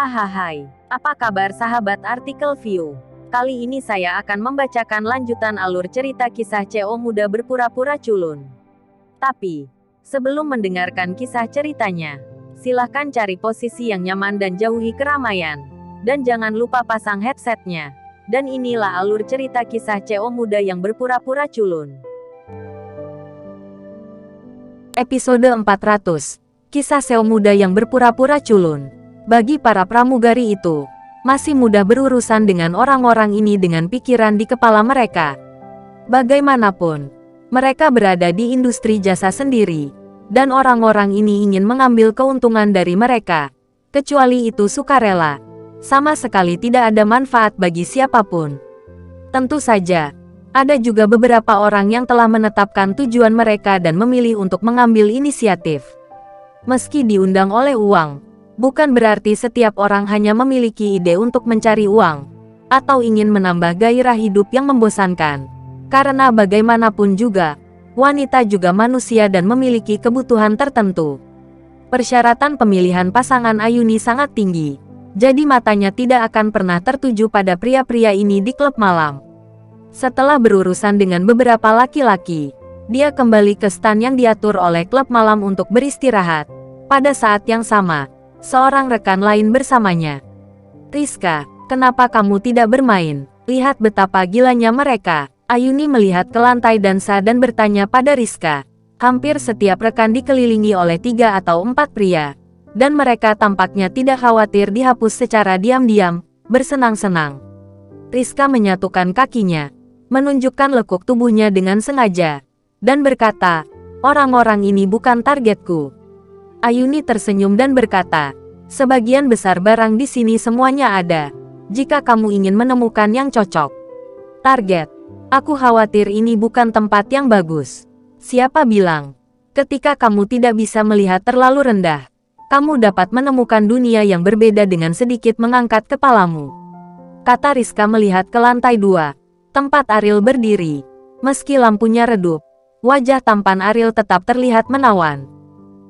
Hai, apa kabar sahabat artikel view? Kali ini saya akan membacakan lanjutan alur cerita kisah CO muda berpura-pura culun. Tapi, sebelum mendengarkan kisah ceritanya, silahkan cari posisi yang nyaman dan jauhi keramaian. Dan jangan lupa pasang headsetnya. Dan inilah alur cerita kisah CO muda yang berpura-pura culun. Episode 400. Kisah CO muda yang berpura-pura culun. Bagi para pramugari itu, masih mudah berurusan dengan orang-orang ini dengan pikiran di kepala mereka. Bagaimanapun, mereka berada di industri jasa sendiri, dan orang-orang ini ingin mengambil keuntungan dari mereka. Kecuali itu sukarela, sama sekali tidak ada manfaat bagi siapapun. Tentu saja, ada juga beberapa orang yang telah menetapkan tujuan mereka dan memilih untuk mengambil inisiatif. Meski diundang oleh uang, bukan berarti setiap orang hanya memiliki ide untuk mencari uang, atau ingin menambah gairah hidup yang membosankan. Karena bagaimanapun juga, wanita juga manusia dan memiliki kebutuhan tertentu. Persyaratan pemilihan pasangan Ayuni sangat tinggi, jadi matanya tidak akan pernah tertuju pada pria-pria ini di klub malam. Setelah berurusan dengan beberapa laki-laki, dia kembali ke stan yang diatur oleh klub malam untuk beristirahat. Pada saat yang sama, seorang rekan lain bersamanya. "Rizka, kenapa kamu tidak bermain? Lihat betapa gilanya mereka." Ayuni melihat ke lantai dansa dan bertanya pada Rizka. Hampir setiap rekan dikelilingi oleh 3 atau 4 pria, dan mereka tampaknya tidak khawatir dihapus secara diam-diam, bersenang-senang. Rizka menyatukan kakinya, menunjukkan lekuk tubuhnya dengan sengaja, dan berkata, "Orang-orang ini bukan targetku." Ayuni tersenyum dan berkata, "Sebagian besar barang di sini semuanya ada. Jika kamu ingin menemukan yang cocok." "Target? Aku khawatir ini bukan tempat yang bagus." "Siapa bilang? Ketika kamu tidak bisa melihat terlalu rendah, kamu dapat menemukan dunia yang berbeda dengan sedikit mengangkat kepalamu," kata Rizka melihat ke lantai 2, tempat Ariel berdiri. Meski lampunya redup, wajah tampan Ariel tetap terlihat menawan.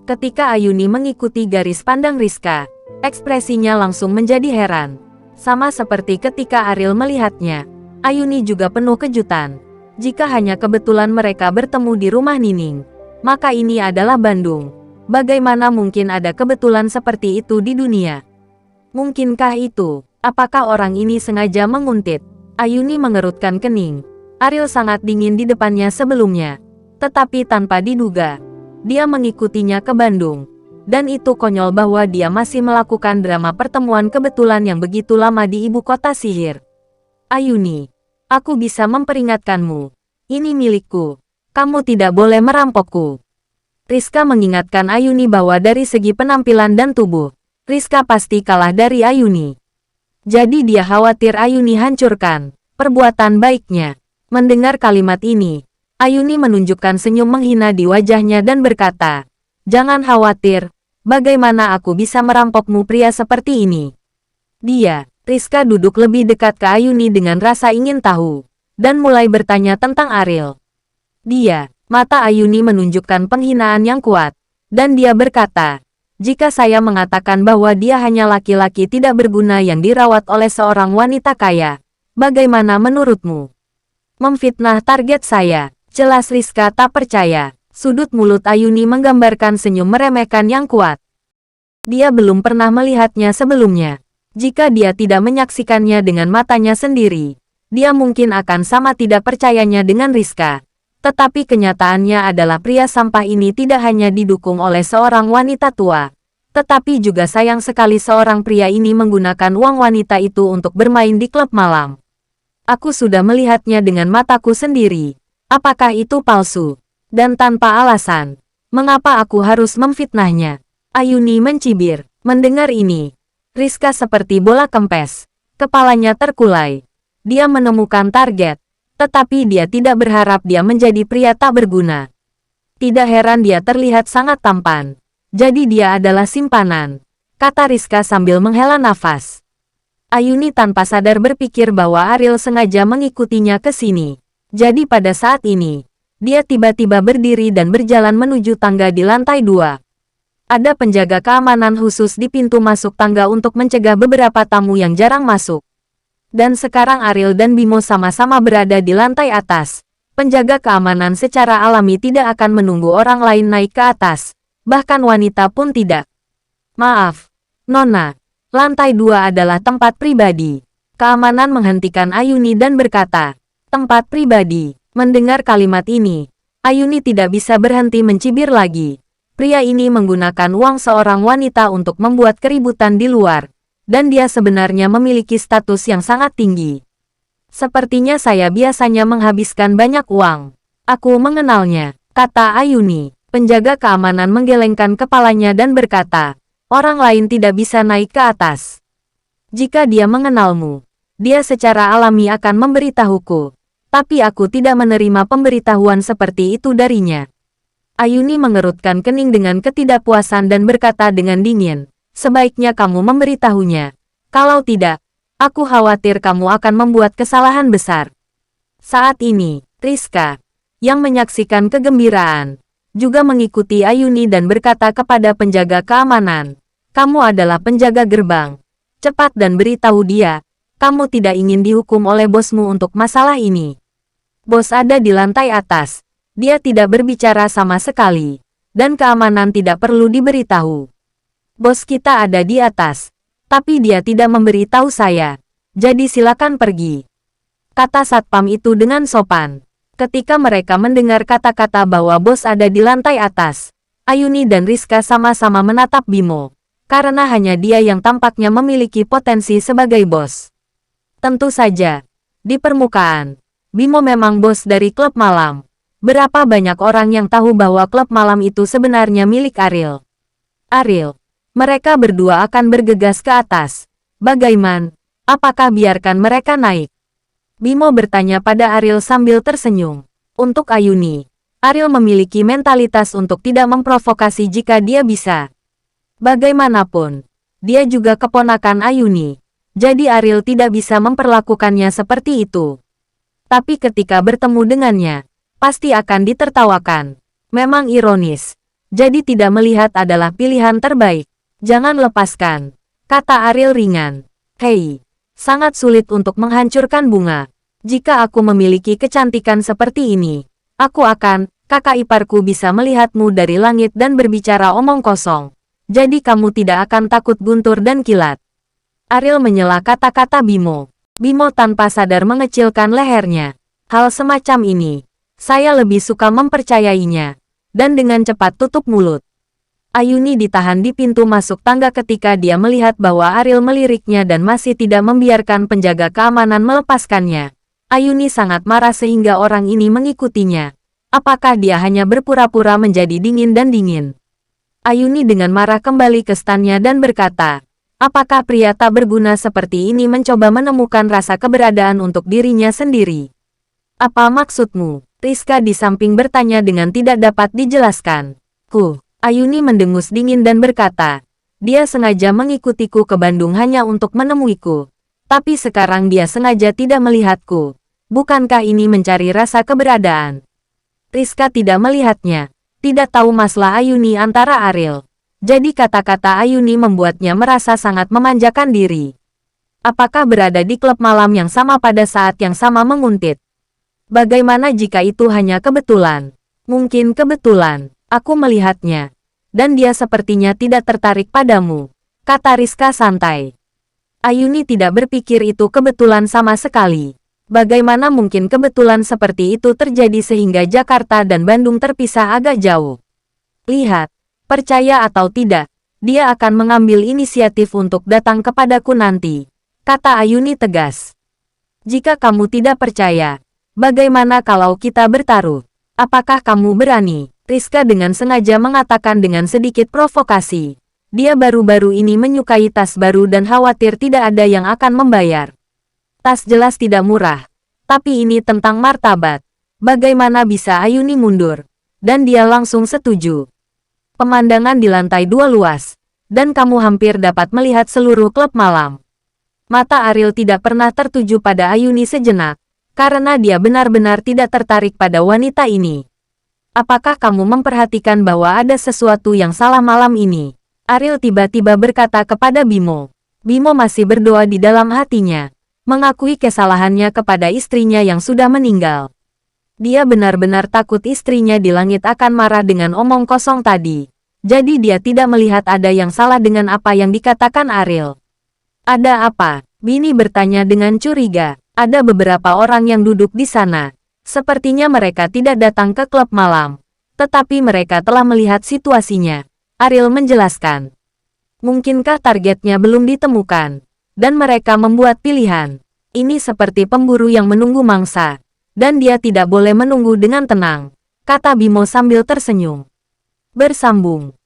Ketika Ayuni mengikuti garis pandang Rizka, ekspresinya langsung menjadi heran. Sama seperti ketika Ariel melihatnya, Ayuni juga penuh kejutan. Jika hanya kebetulan mereka bertemu di rumah Nining, maka ini adalah Bandung. Bagaimana mungkin ada kebetulan seperti itu di dunia? Mungkinkah itu? Apakah orang ini sengaja menguntit? Ayuni mengerutkan kening. Ariel sangat dingin di depannya sebelumnya, tetapi tanpa diduga, dia mengikutinya ke Bandung. Dan itu konyol bahwa dia masih melakukan drama pertemuan kebetulan yang begitu lama di ibu kota sihir. "Ayuni, aku bisa memperingatkanmu. Ini milikku. Kamu tidak boleh merampokku." Rizka mengingatkan Ayuni bahwa dari segi penampilan dan tubuh, Rizka pasti kalah dari Ayuni. Jadi dia khawatir Ayuni hancurkan perbuatan baiknya. Mendengar kalimat ini, Ayuni menunjukkan senyum menghina di wajahnya dan berkata, "Jangan khawatir, bagaimana aku bisa merampokmu pria seperti ini?" Rizka duduk lebih dekat ke Ayuni dengan rasa ingin tahu, dan mulai bertanya tentang Ariel. Mata Ayuni menunjukkan penghinaan yang kuat, dan dia berkata, "Jika saya mengatakan bahwa dia hanya laki-laki tidak berguna yang dirawat oleh seorang wanita kaya, bagaimana menurutmu? Memfitnah target saya." Jelas Rizka tak percaya. Sudut mulut Ayuni menggambarkan senyum meremehkan yang kuat. Dia belum pernah melihatnya sebelumnya. Jika dia tidak menyaksikannya dengan matanya sendiri, dia mungkin akan sama tidak percayanya dengan Rizka. Tetapi kenyataannya adalah pria sampah ini tidak hanya didukung oleh seorang wanita tua, tetapi juga sayang sekali seorang pria ini menggunakan uang wanita itu untuk bermain di klub malam. "Aku sudah melihatnya dengan mataku sendiri. Apakah itu palsu? Dan tanpa alasan, mengapa aku harus memfitnahnya?" Ayuni mencibir. Mendengar ini, Rizka seperti bola kempes. Kepalanya terkulai. Dia menemukan target, tetapi dia tidak berharap dia menjadi pria tak berguna. Tidak heran dia terlihat sangat tampan. Jadi dia adalah simpanan, kata Rizka sambil menghela nafas. Ayuni tanpa sadar berpikir bahwa Ariel sengaja mengikutinya ke sini. Jadi pada saat ini, dia tiba-tiba berdiri dan berjalan menuju tangga di lantai 2. Ada penjaga keamanan khusus di pintu masuk tangga untuk mencegah beberapa tamu yang jarang masuk. Dan sekarang Ariel dan Bimo sama-sama berada di lantai atas. Penjaga keamanan secara alami tidak akan menunggu orang lain naik ke atas. Bahkan wanita pun tidak. Maaf, Nona. Lantai 2 adalah tempat pribadi. Keamanan menghentikan Ayuni dan berkata, tempat pribadi. Mendengar kalimat ini, Ayuni tidak bisa berhenti mencibir lagi. Pria ini menggunakan uang seorang wanita untuk membuat keributan di luar, dan dia sebenarnya memiliki status yang sangat tinggi. Sepertinya saya biasanya menghabiskan banyak uang. Aku mengenalnya, kata Ayuni. Penjaga keamanan menggelengkan kepalanya dan berkata, orang lain tidak bisa naik ke atas. Jika dia mengenalmu, dia secara alami akan memberitahuku. Tapi aku tidak menerima pemberitahuan seperti itu darinya. Ayuni mengerutkan kening dengan ketidakpuasan dan berkata dengan dingin, sebaiknya kamu memberitahunya. Kalau tidak, aku khawatir kamu akan membuat kesalahan besar. Saat ini, Rizka, yang menyaksikan kegembiraan, juga mengikuti Ayuni dan berkata kepada penjaga keamanan, kamu adalah penjaga gerbang. Cepat dan beritahu dia, kamu tidak ingin dihukum oleh bosmu untuk masalah ini. Bos ada di lantai atas. Dia tidak berbicara sama sekali, dan keamanan tidak perlu diberitahu. Bos kita ada di atas, tapi dia tidak memberitahu saya. Jadi silakan pergi. Kata satpam itu dengan sopan. Ketika mereka mendengar kata-kata bahwa bos ada di lantai atas, Ayuni dan Rizka sama-sama menatap Bimo, karena hanya dia yang tampaknya memiliki potensi sebagai bos. Tentu saja, di permukaan, Bimo memang bos dari klub malam. Berapa banyak orang yang tahu bahwa klub malam itu sebenarnya milik Ariel? Ariel, mereka berdua akan bergegas ke atas. Bagaimana? Apakah biarkan mereka naik? Bimo bertanya pada Ariel sambil tersenyum. Untuk Ayuni, Ariel memiliki mentalitas untuk tidak memprovokasi jika dia bisa. Bagaimanapun, dia juga keponakan Ayuni. Jadi Ariel tidak bisa memperlakukannya seperti itu. Tapi ketika bertemu dengannya, pasti akan ditertawakan. Memang ironis. Jadi tidak melihat adalah pilihan terbaik. Jangan lepaskan, kata Ariel ringan. Hei, sangat sulit untuk menghancurkan bunga. Jika aku memiliki kecantikan seperti ini, aku akan, kakak iparku bisa melihatmu dari langit dan berbicara omong kosong. Jadi kamu tidak akan takut guntur dan kilat. Ariel menyela kata-kata Bimo. Bimo tanpa sadar mengecilkan lehernya. Hal semacam ini, saya lebih suka mempercayainya. Dan dengan cepat tutup mulut. Ayuni ditahan di pintu masuk tangga ketika dia melihat bahwa Ariel meliriknya dan masih tidak membiarkan penjaga keamanan melepaskannya. Ayuni sangat marah sehingga orang ini mengikutinya. Apakah dia hanya berpura-pura menjadi dingin dan dingin? Ayuni dengan marah kembali ke standnya dan berkata, apakah pria tak berguna seperti ini mencoba menemukan rasa keberadaan untuk dirinya sendiri? Apa maksudmu? Rizka di samping bertanya dengan tidak dapat dijelaskan. Ayuni mendengus dingin dan berkata, dia sengaja mengikutiku ke Bandung hanya untuk menemuiku. Tapi sekarang dia sengaja tidak melihatku. Bukankah ini mencari rasa keberadaan? Rizka tidak melihatnya. Tidak tahu masalah Ayuni antara Ariel. Jadi kata-kata Ayuni membuatnya merasa sangat memanjakan diri. Apakah berada di klub malam yang sama pada saat yang sama menguntit? Bagaimana jika itu hanya kebetulan? Mungkin kebetulan. Aku melihatnya. Dan dia sepertinya tidak tertarik padamu. Kata Rizka santai. Ayuni tidak berpikir itu kebetulan sama sekali. Bagaimana mungkin kebetulan seperti itu terjadi sehingga Jakarta dan Bandung terpisah agak jauh? Lihat, percaya atau tidak, dia akan mengambil inisiatif untuk datang kepadaku nanti. Kata Ayuni tegas. Jika kamu tidak percaya, bagaimana kalau kita bertaruh? Apakah kamu berani? Rizka dengan sengaja mengatakan dengan sedikit provokasi. Dia baru-baru ini menyukai tas baru dan khawatir tidak ada yang akan membayar. Tas jelas tidak murah. Tapi ini tentang martabat. Bagaimana bisa Ayuni mundur? Dan dia langsung setuju. Pemandangan di lantai 2 luas. Dan kamu hampir dapat melihat seluruh klub malam. Mata Ariel tidak pernah tertuju pada Ayuni sejenak. Karena dia benar-benar tidak tertarik pada wanita ini. Apakah kamu memperhatikan bahwa ada sesuatu yang salah malam ini? Ariel tiba-tiba berkata kepada Bimo. Bimo masih berdoa di dalam hatinya, mengakui kesalahannya kepada istrinya yang sudah meninggal. Dia benar-benar takut istrinya di langit akan marah dengan omong kosong tadi. Jadi dia tidak melihat ada yang salah dengan apa yang dikatakan Ariel. Ada apa? Bini bertanya dengan curiga. Ada beberapa orang yang duduk di sana. Sepertinya mereka tidak datang ke klub malam. Tetapi mereka telah melihat situasinya. Ariel menjelaskan. Mungkinkah targetnya belum ditemukan? Dan mereka membuat pilihan. Ini seperti pemburu yang menunggu mangsa. Dan dia tidak boleh menunggu dengan tenang, kata Bimo sambil tersenyum. Bersambung.